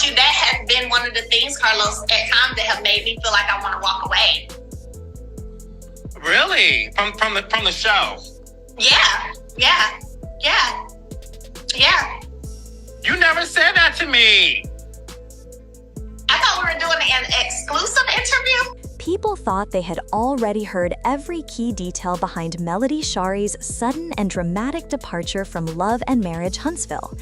you, that has been one of the things, Carlos, at times that have made me feel like I want to walk away. Really? From the show? Yeah. You never said that to me. I thought we were doing an exclusive interview. People thought they had already heard every key detail behind Melody Shari's sudden and dramatic departure from Love and Marriage Huntsville.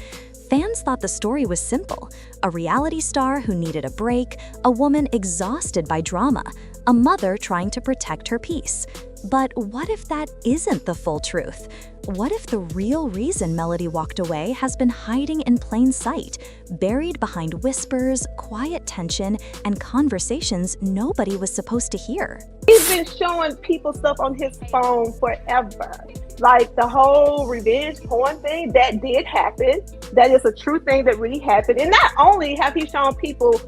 Fans thought the story was simple: a reality star who needed a break, a woman exhausted by drama, a mother trying to protect her peace. But what if that isn't the full truth? What if the real reason Melody walked away has been hiding in plain sight, buried behind whispers, quiet tension, and conversations nobody was supposed to hear? He's been showing people stuff on his phone forever. Like the whole revenge porn thing, that did happen. That is a true thing that really happened. And not only have he shown people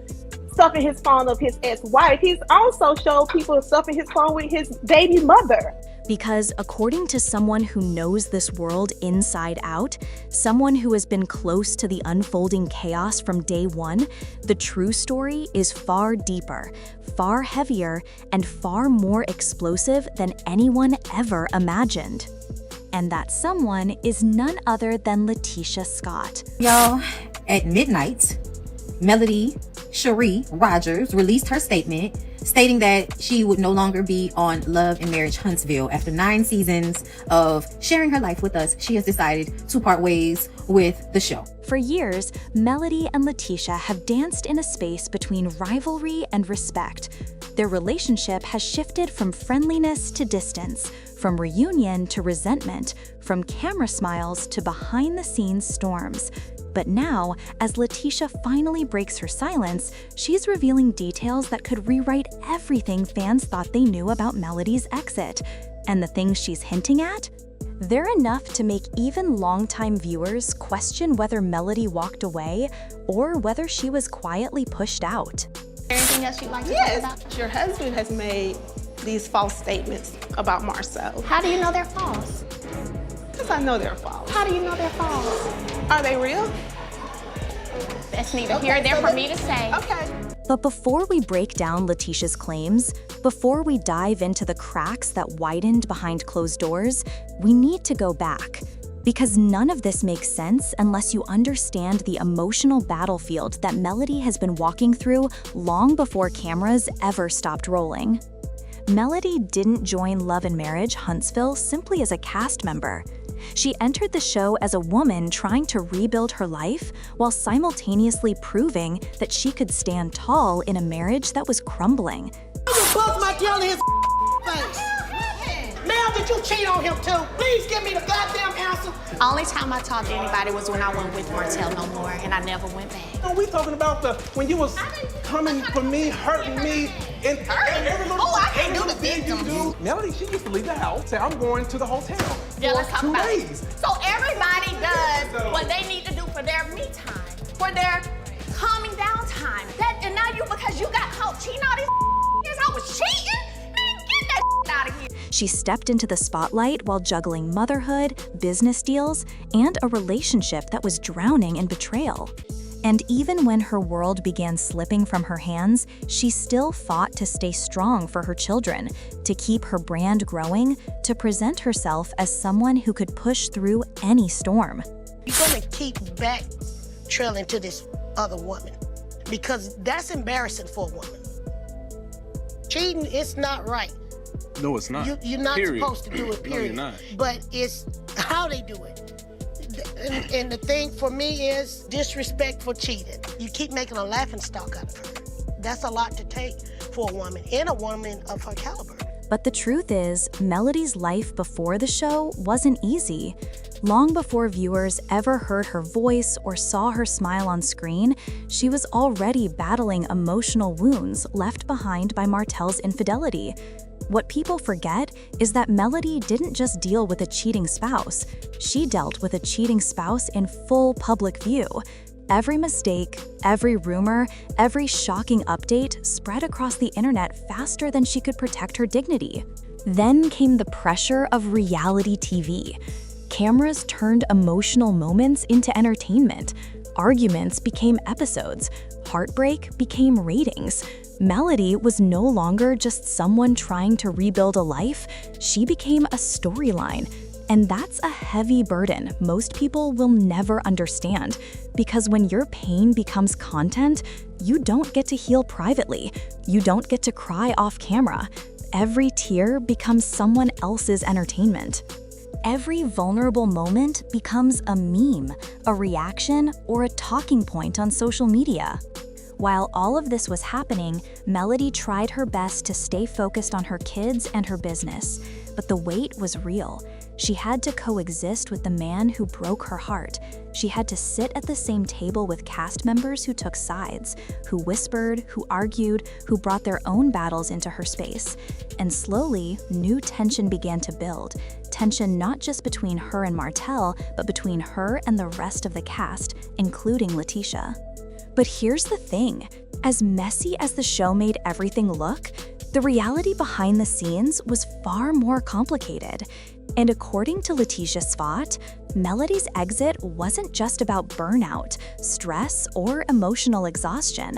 stuff in his phone of his ex-wife, he's also showed people stuff in his phone with his baby mother. Because according to someone who knows this world inside out, someone who has been close to the unfolding chaos from day one, the true story is far deeper, far heavier, and far more explosive than anyone ever imagined. And that someone is none other than Latisha Scott. Y'all, at midnight, Melody Shari Rogers released her statement stating that she would no longer be on Love and Marriage Huntsville. After 9 seasons of sharing her life with us, she has decided to part ways with the show. For years, Melody and Latisha have danced in a space between rivalry and respect. Their relationship has shifted from friendliness to distance, from reunion to resentment, from camera smiles to behind-the-scenes storms. But now, as Latisha finally breaks her silence, she's revealing details that could rewrite everything fans thought they knew about Melody's exit. And the things she's hinting at? They're enough to make even longtime viewers question whether Melody walked away or whether she was quietly pushed out. Anything else you'd like to talk about? Your husband has made these false statements about Marcel. How do you know they're false? Because I know they're false. How do you know they're false? Are they real? That's neither here nor there for me to say. Okay. But before we break down Latisha's claims, before we dive into the cracks that widened behind closed doors, we need to go back. Because none of this makes sense unless you understand the emotional battlefield that Melody has been walking through long before cameras ever stopped rolling. Melody didn't join Love and Marriage Huntsville simply as a cast member. She entered the show as a woman trying to rebuild her life while simultaneously proving that she could stand tall in a marriage that was crumbling. You bust my girl in his face. Ma'am, did you cheat on him too? Please give me the goddamn answer. Only time I talked to anybody was when I went with Martell no more, and I never went back. No, we talking about when you was coming for me, hurting me, and every little I can't do the thing you do. Melody, she used to leave the house, say, I'm going to the hotel Yeah, let's for talk 2 about it. days. So everybody does what they need to do for their me time, for their calming down time. And now because you got caught cheating all these years, I was cheating? Man, get that out of here. She stepped into the spotlight while juggling motherhood, business deals, and a relationship that was drowning in betrayal. And even when her world began slipping from her hands, she still fought to stay strong for her children, to keep her brand growing, to present herself as someone who could push through any storm. You're gonna keep back trailing to this other woman because that's embarrassing for a woman. Cheating, it's not right. No, it's not. You're not Period. supposed to do it, period. No, you're not. But it's how they do it. And the thing for me is disrespect for cheating. You keep making a laughingstock out of her. That's a lot to take for a woman, and a woman of her caliber. But the truth is, Melody's life before the show wasn't easy. Long before viewers ever heard her voice or saw her smile on screen, she was already battling emotional wounds left behind by Martell's infidelity. What people forget is that Melody didn't just deal with a cheating spouse. She dealt with a cheating spouse in full public view. Every mistake, every rumor, every shocking update spread across the internet faster than she could protect her dignity. Then came the pressure of reality TV. Cameras turned emotional moments into entertainment. Arguments became episodes. heartbreak became ratings. Melody was no longer just someone trying to rebuild a life, she became a storyline. And that's a heavy burden most people will never understand, because when your pain becomes content, you don't get to heal privately. You don't get to cry off camera. Every tear becomes someone else's entertainment. Every vulnerable moment becomes a meme, a reaction, or a talking point on social media. While all of this was happening, Melody tried her best to stay focused on her kids and her business, but the weight was real. She had to coexist with the man who broke her heart. She had to sit at the same table with cast members who took sides, who whispered, who argued, who brought their own battles into her space. And slowly, new tension began to build. Tension not just between her and Martell, but between her and the rest of the cast, including Latisha. But here's the thing, as messy as the show made everything look, the reality behind the scenes was far more complicated. And according to Latisha Scott, Melody's exit wasn't just about burnout, stress, or emotional exhaustion.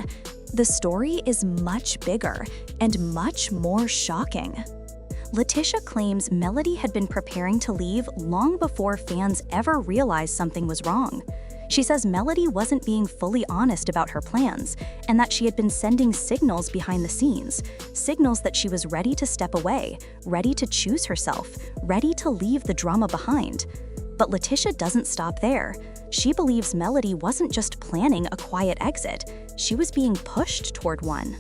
The story is much bigger and much more shocking. Latisha claims Melody had been preparing to leave long before fans ever realized something was wrong. She says Melody wasn't being fully honest about her plans, and that she had been sending signals behind the scenes, signals that she was ready to step away, ready to choose herself, ready to leave the drama behind. But Latisha doesn't stop there. She believes Melody wasn't just planning a quiet exit, she was being pushed toward one.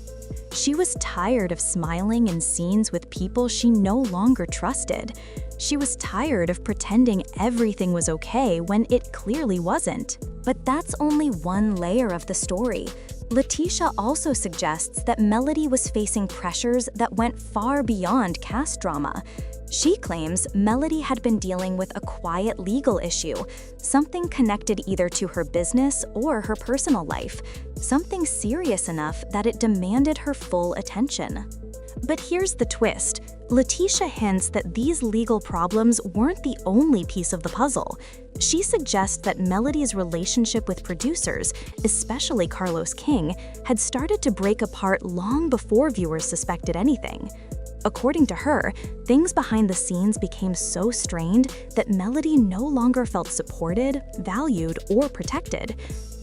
She was tired of smiling in scenes with people she no longer trusted. She was tired of pretending everything was okay when it clearly wasn't. But that's only one layer of the story. Latisha also suggests that Melody was facing pressures that went far beyond cast drama. She claims Melody had been dealing with a quiet legal issue, something connected either to her business or her personal life, something serious enough that it demanded her full attention. But here's the twist. Latisha hints that these legal problems weren't the only piece of the puzzle. She suggests that Melody's relationship with producers, especially Carlos King, had started to break apart long before viewers suspected anything. According to her, things behind the scenes became so strained that Melody no longer felt supported, valued, or protected.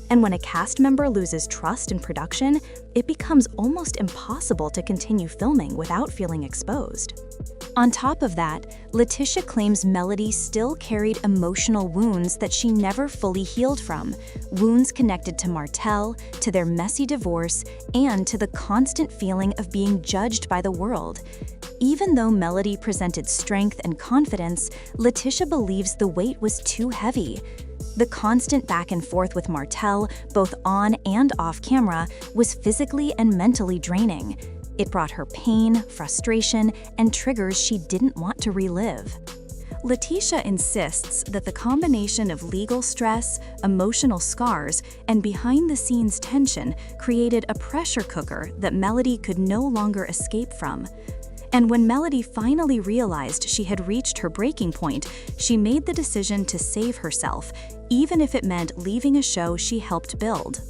And when a cast member loses trust in production, it becomes almost impossible to continue filming without feeling exposed. On top of that, Latisha claims Melody still carried emotional wounds that she never fully healed from, wounds connected to Martell, to their messy divorce, and to the constant feeling of being judged by the world. Even though Melody presented strength and confidence, Latisha believes the weight was too heavy. The constant back and forth with Martell, both on and off camera, was physically and mentally draining. It brought her pain, frustration, and triggers she didn't want to relive. Latisha insists that the combination of legal stress, emotional scars, and behind-the-scenes tension created a pressure cooker that Melody could no longer escape from. And when Melody finally realized she had reached her breaking point, she made the decision to save herself, even if it meant leaving a show she helped build.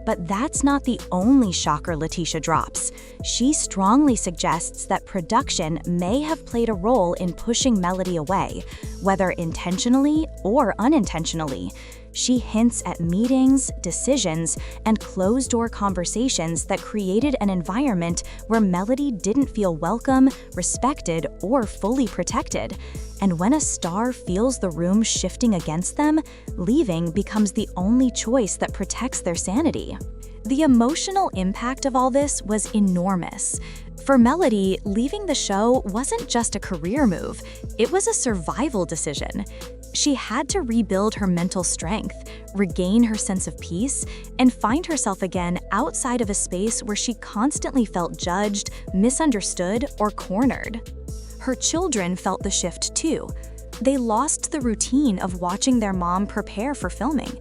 But that's not the only shocker Latisha drops. She strongly suggests that production may have played a role in pushing Melody away, whether intentionally or unintentionally. She hints at meetings, decisions, and closed-door conversations that created an environment where Melody didn't feel welcome, respected, or fully protected. And when a star feels the room shifting against them, leaving becomes the only choice that protects their sanity. The emotional impact of all this was enormous. For Melody, leaving the show wasn't just a career move, it was a survival decision. She had to rebuild her mental strength, regain her sense of peace, and find herself again outside of a space where she constantly felt judged, misunderstood, or cornered. Her children felt the shift too. They lost the routine of watching their mom prepare for filming.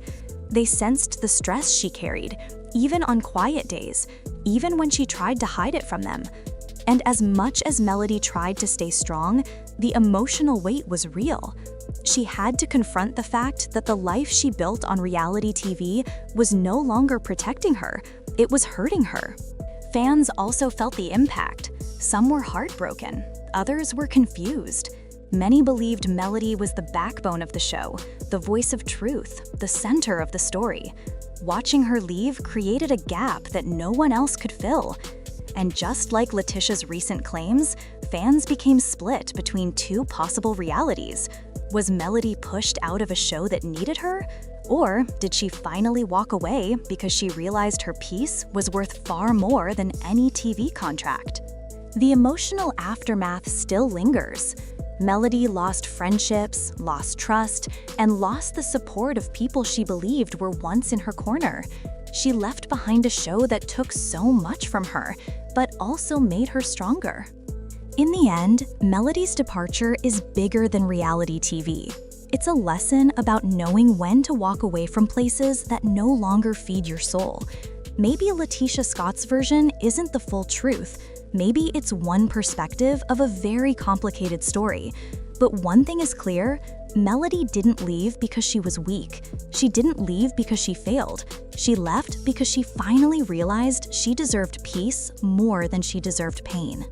They sensed the stress she carried, even on quiet days, even when she tried to hide it from them. And as much as Melody tried to stay strong, the emotional weight was real. She had to confront the fact that the life she built on reality TV was no longer protecting her. It was hurting her. Fans also felt the impact. Some were heartbroken, others were confused. Many believed Melody was the backbone of the show, the voice of truth, the center of the story. Watching her leave created a gap that no one else could fill. And just like Leticia's recent claims, fans became split between two possible realities. Was Melody pushed out of a show that needed her? Or did she finally walk away because she realized her piece was worth far more than any TV contract? The emotional aftermath still lingers. Melody lost friendships, lost trust, and lost the support of people she believed were once in her corner. She left behind a show that took so much from her, but also made her stronger. In the end, Melody's departure is bigger than reality TV. It's a lesson about knowing when to walk away from places that no longer feed your soul. Maybe Latisha Scott's version isn't the full truth. Maybe it's one perspective of a very complicated story. But one thing is clear, Melody didn't leave because she was weak. She didn't leave because she failed. She left because she finally realized she deserved peace more than she deserved pain.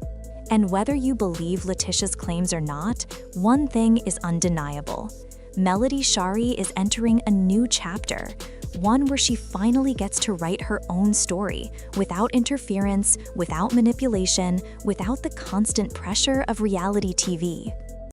And whether you believe Leticia's claims or not, one thing is undeniable. Melody Shari is entering a new chapter, one where she finally gets to write her own story, without interference, without manipulation, without the constant pressure of reality TV.